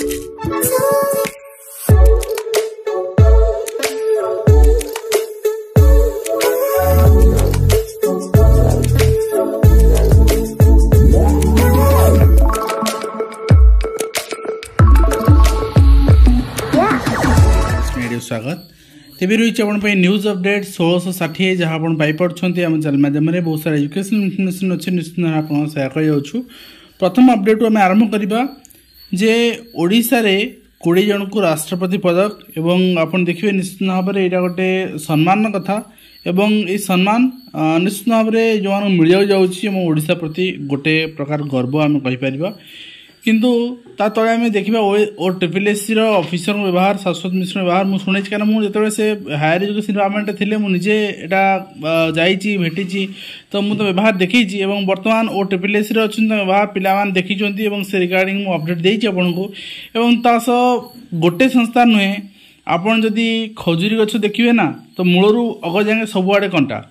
स्वागत तेज रही आप न्यूज अपडेट 1660 जहाँ आप पाइपे आम चैनल माध्यम बहुत सारा एजुकेशनल इनफर्मेशन अच्छे निश्चित आप सेयार कर प्रथम अपडेट आम आरंभ करवा जे ओडिशा रे 20 जन को राष्ट्रपति पदक एवं आप देखिए निश्चित भाव में यहाँ गोटे सम्मान कथा एवं ये सम्मान निश्चित भाव में जो मिल जाओडा प्रति गोटे प्रकार गर्व आम कहीपर किंतु ता तले आम देखा OSSC ऑफिसर व्यवहार शाश्वत मिश्र व्यवहार मुझे शुणी कारण मुझे से हायर एजुकेशन डिपार्टमेंट थे मुझे यहाँ जाइए भेटी तो मुझे व्यवहार देखी बर्तमान OSSC अच्छे व्यवहार पिला देखी से रिगार्डिंग मुझे अपडेट देती आपको गोटे संस्था नुहे आपड़ जदि खजुरी गछ देखिए ना तो मूलरू अगर जाए सबुआड़े कंटा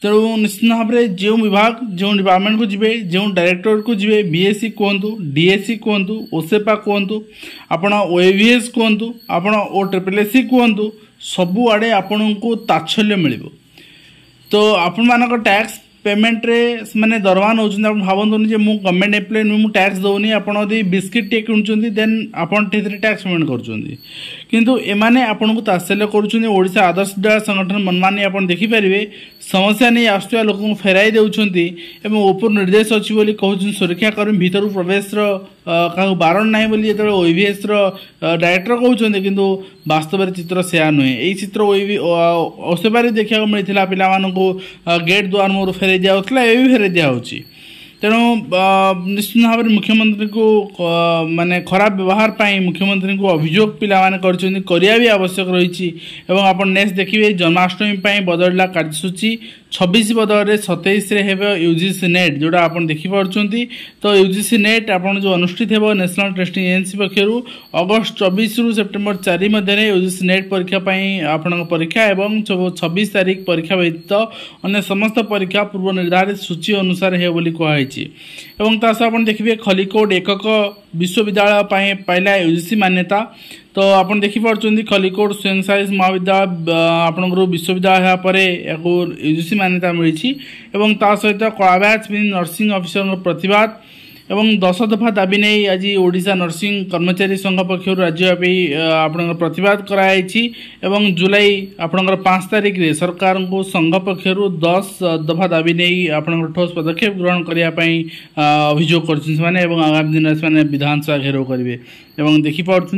तेणु निश्चित भाव में जो विभाग जो डिपार्टमेंट को जीवे जो डायरेक्टोरेट को जीवे BSc कहतु DSc कहतु OSEPA कहतु आपण OAVS कहतु आपण OSSC कहतु सबुआड़े आपण को ताच्छल्य मिल तो आपण मान टैक्स पेमेंट रे माने दरमा नौ भावतुनि जे मु गवर्नमेंट एम्प्लॉय नु टैक्स दौनी आपण यदि बिस्किट टे किणुचंती देन आपण टैक्स पेमेंट करूचंती किंतु एमाने आपण को तात्सल्य करूचंती ओडिशा आदर्श विद्यालय संगठन मनमानी आपण देखि परिबे समस्या नहीं आसुवा लोक फेराई देउचंती एवं ऊपर निर्देश अछि बोली कहउछन सुरक्षाकर्मी भीतर प्रवेश का बारण नाही बोली जेते OAVS डायरेक्टर कहउछंती किंतु वास्तव में चित्र सेया नुहे एई चित्र OSEPA देखा मिलता पिला मानकु गेट द्वार मोर फेरे दिया ए भी फेरे दिया तेणु निश्चित भाव में मुख्यमंत्री को माने खराब व्यवहार पाई मुख्यमंत्री को अभियोग पिला माने करिया भी आवश्यक रही आप नेक्स्ट देखिए जन्माष्टमी बदलला कार्यसूची 26 बदल 27 UGC नेट जोड़ा आप देखिपुंट तो UGC नेट आप जो अनुष्ठित हो नेशनल टेस्टिंग एजेंसी पक्षर अगस्त 24 रु सेप्टेम्बर 4 मध्य UGC नेट परीक्षा आपण परीक्षा एवं 26 तारीख परीक्षा व्यतीत अन्य समस्त परीक्षा पूर्व निर्धारित सूची अनुसार है बोली कहुई एवं तास आप देखिए खलिकोट एकक विश्वविद्यालय पाइला UGC मान्यता तो आप देखिपुंट खलिकोट स्वयंशासी महाविद्यालय आपंकर विश्वविद्यालय पर UGC मान्यता मिली सहित कलाब्याच नर्सिंग ऑफिसर प्रतिवाद एवं 10 दफा दाबी नहीं आज ओडिशा नर्सिंग कर्मचारी संघ पक्षर राज्यव्यापी आप प्रतिवाद कराई एवं जुलाई आपंकर 5 तारीख रे सरकार को संघ पक्षर 10 दफा दाबी नहीं आप ठोस पदक्षेप ग्रहण करने अभियोग कर आगामी दिन से विधानसभा घेराव करेंगे एवं देखिपुंट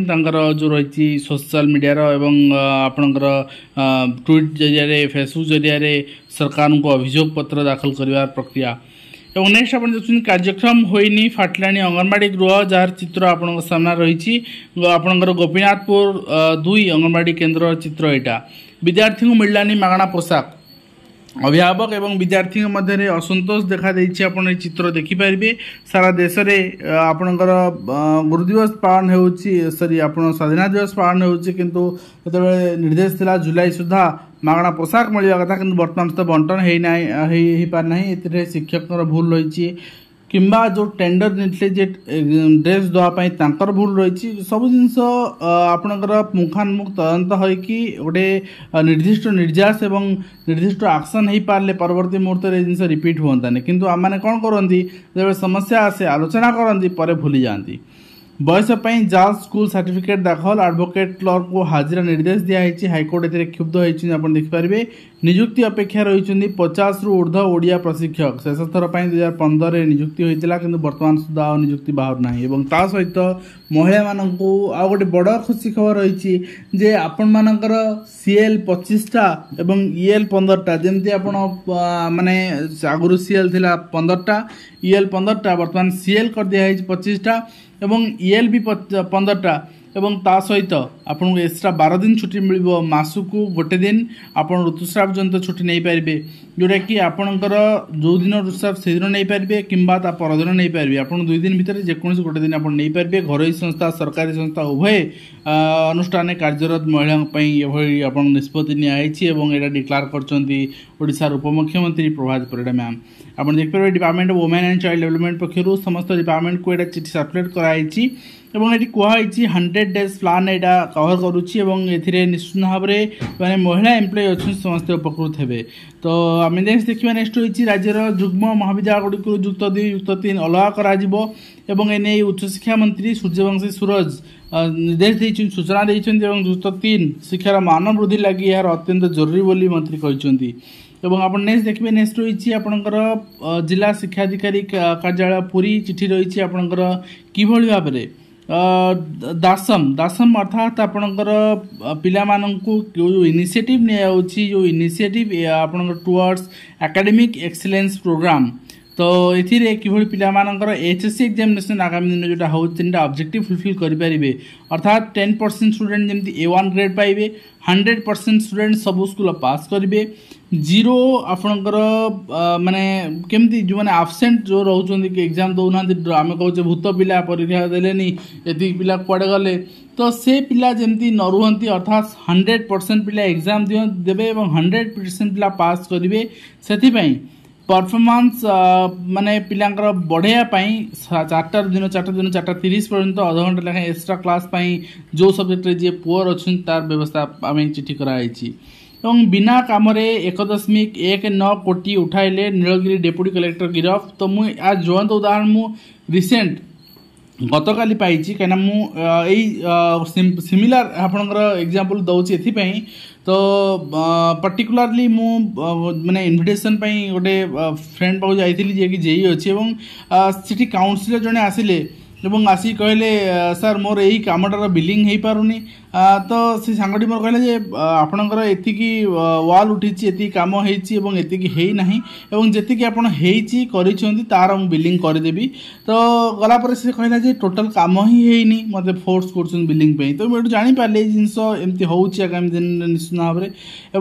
जो रही सोशल मीडिया आपणकर ट्वीट जरिया फेसबुक जरिया सरकार को अभियोग पत्र दाखल कर प्रक्रिया एवं नेक्स्ट आप देखते कार्यक्रम होनी फाटलाणी अंगनवाड़ी गृह जार चित्र आप सामना रही आपंकर गोपीनाथपुर 2 अंगनवाड़ी केन्द्र चित्र यहाँ विद्यार्थी को मिललानी मागणा पोशाक अभिभावक एवं विद्यार्थी मध्य असंतोष देखा देछि आपण ए चित्र देखिपारे सारा देश में आपणकर गुरु दिवस पालन होउछि सॉरी आपण स्वाधीनता दिवस पालन होउछि किंतु जतबे निर्देश थिला जुलाई सुधा मागणा पोशाक मिलवा कथा किंतु वर्तमान तो बंटन हो पार ना ए शिक्षक भूल रही किंबा जो टेंडर नेटले जे ड्रेस दवापाई तांकर भूल रही सब जिनस आपणकर पुंखानुपुंख तदंत होइकी गोटे निर्दिष्ट निर्यास एवं निर्दिष्ट एक्शन हो पारे परवर्ती मुहूर्त में जिन रिपीट हुआ किंतु आम मैंने कौन करती जब समस्या आसे आलोचना करती पर भूली जाती बयस जाल स्कूल सर्टिफिकेट दाखल एडवोकेट क्लर्क को हाजिरा निर्देश दिखाई हाइकोर्ट ए क्षुब्ध होती आप देखिपारे नियुक्ति अपेक्षा रही 50 रु ऊर्ध्व ओडिया प्रशिक्षक शेष थर 2015 नियुक्ति होता कि बर्तमान सुधा नियुक्ति बाहर ना सहित महिला मानक आ गए बड़ खुशी खबर रही जे आपण मानकर CL 25टा एवं EL 15टा जमती आप माने आगुरी CL थिला 15टा EL 15टा बर्तमान CL कर दिखाई 25टा एवं EL भी 15टा एवं ता सहित आपको एक्स्ट्रा 12 दिन छुट्टी मिल मासकू गोटे दिन आप ऋतुस्राव जनित छुट्टी नहीं पारे जोटा कि आपणकर जो दिन ऋतुस्राव से दिन नहीं पारे कि परदिन नहीं पारे आप 2 दिन भितर जेकोसी गोटे दिन आप नहीं पारे घरोई संस्था सरकारी संस्था उभय अनुष्ठान कार्यरत महिला आप निष्पत्ति निया डिक्लेयर कर उपमुख्यमंत्री प्रभात परिड़ा मैम आप देखिए department of women and child development पक्षर समस्त डिपार्टमेंट को चिठी सर्कुलेट कराई एवं ये कहुई 100 डेज प्लान यहाँ कवर करुच्ची ए निश्चित भाव में महिला एम्प्लॉय अच्छे समस्त उपकृत हे। तो आम देखा नेक्स्ट होती राज्यर जुग्म महाविद्यालय गुड़ी युक्त 2 युक्त 3 अलग कर एने उच्चशिक्षा मंत्री सूर्यवंशी सूरज निर्देश देते सूचना देते युक्त 3 शिक्षार मान वृद्धि लगी यार अत्यंत जरूरी बोली मंत्री कहते। एवं आप नेक्स्ट देखिए नेक्स्ट रही आपणकर जिला शिक्षाधिकारी कार्यालय पुरी चिठी रही आपणकर किभली भाव में दासम अर्थात आपणकर पिला माननकु जो इनिशिएटिव नियाउछि जो इनिशिएटिव आपणकर टुवर्ड्स एकेडमिक एक्सीलेंस प्रोग्राम। तो ये किभली पिला मानकर एचएससी एग्जामिनेशन आगामी दिन जोटा हो 3टा ऑब्जेक्टिव फुलफिल करें अर्थात 10% स्टूडेंट जमी A1 ग्रेड पाइबे 100% स्टूडेंट सब स्कूल पास करेंगे 0 आपणकर माने केमती जो मैंने आबसेंट जो रोचे कि एग्जाम दौना आम कहे भूत पिला परीक्षा देलेनी ये पिला कुआड़े गले तो से पिला जमती न रुहंती अर्थात 100% पिला एग्जाम देवे 100% पिला पास करेंगे से परफॉर्मेंस माने पिलांकर बढ़ाई 4टा दिन 4:30 पर्यंत आधा घंटा लेखा एक्स्ट्रा क्लास जो सब्जेक्ट जी पुअर अच्छे तार व्यवस्था आम चिठी कराई बिना कम 1.19 कोटी उठाइले नीलगिरी डेप्यूटी कलेक्टर गिरफ। तो मुझे आज ज्वलंत उदाहरण मु रिसेंट गतकाली पाई कहीं मुझे सिमिलर आपणकर एग्जांपल दौची एथिपाई। तो पर्टिकुलारली मु माने इनविटेशन गोटे फ्रेंड पाक जाइली जे कि जेई अच्छी सी काउंसिलर जड़े आसिले आसी कहले सर मोर यही कामटार बिलिंग हो पारुनी। तो से सांगटी मोर कहले जे आपणकर एतिकी वाल उठी एति काम होती है ना जी आपड़ होती तार मु बिलिंग करदेवी। तो गलापर से कहला जे टोटल काम ही होनी मत फोर्स कर बिलिंग पे। तो मुझे जापारे जिनस एमती होगामी दिन निश्चित भाव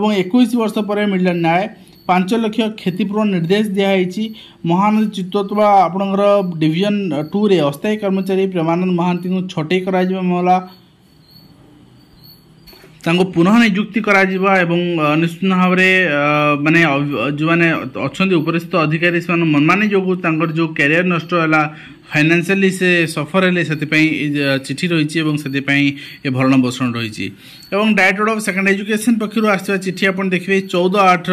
में 21 वर्ष पर मिलला न्याय 5 लाख क्षतिपूरण निर्देश दिखाई। महानदी चित्तोत्वा आपणकर डिविजन 2 रे अस्थायी कर्मचारी प्रेमानंद महांती को छटई करा मामला तांको पुनः नियुक्ति करा निश्चित भाव में माने जो मैंने अच्छा उपरिस्थ अधिकारी से मनमानी जो जो कैरियर नष्ट है फाइनेंशियली से सफर है से चिठी रही से भरण पोषण रही। डायरेक्टर ऑफ सेकेंड एजुकेशन पक्षर आसवा चिठी आप देखिए 14/8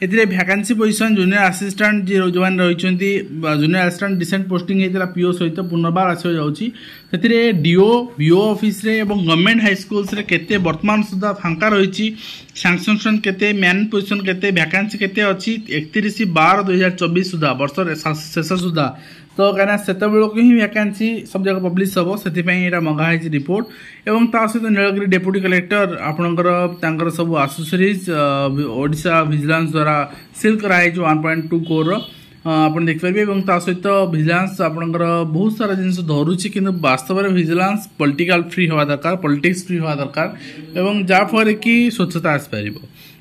ए वैकेंसी पोजिशन जूनियर असिस्टेंट जो मैंने रही जूनियर असिस्टेंट डिसेंट पोस्टिंग होता पीओ सहित पुनर्बार आसवा जाऊँगी से डीओ बीओ ऑफिस रे एवं गवर्नमेंट हाईस्कूल्स केते वर्तमान सुधा फांका रही सैंक्शन केते मैन पोजिशन केते वैकेंसी केते अच्छी 31/12/2024 सुधा वर्ष शेष सुधा। तो कहीं से ही वैकेंसी सब जगह पब्लिश हम से मंगाई रिपोर्ट एवं ता सहित नीलगिरी डेप्यूटी कलेक्टर आपणकर सब आसेसरीज ओडिशा विजिलेंस द्वारा सील कराई 1.2 करोड़ आप देखिपारे ता सहित विजिलेंस आपणकर बहुत सारा जिन धरुची कि वास्तव में विजिलेंस पॉलिटिकल फ्री हवा दरकार पॉलिटिक्स फ्री हवा दरकार एवं जाफल कि स्वच्छता आसपार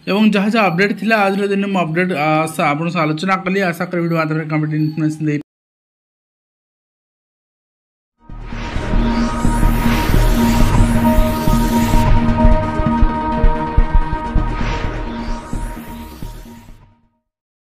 एवं जहाँ जहाँ अपडेट थिला आज दिन मुझे अपडेट आप आलोचना कली आशा कर वीडियो माध्यम कमेंट इन्फॉर्मेशन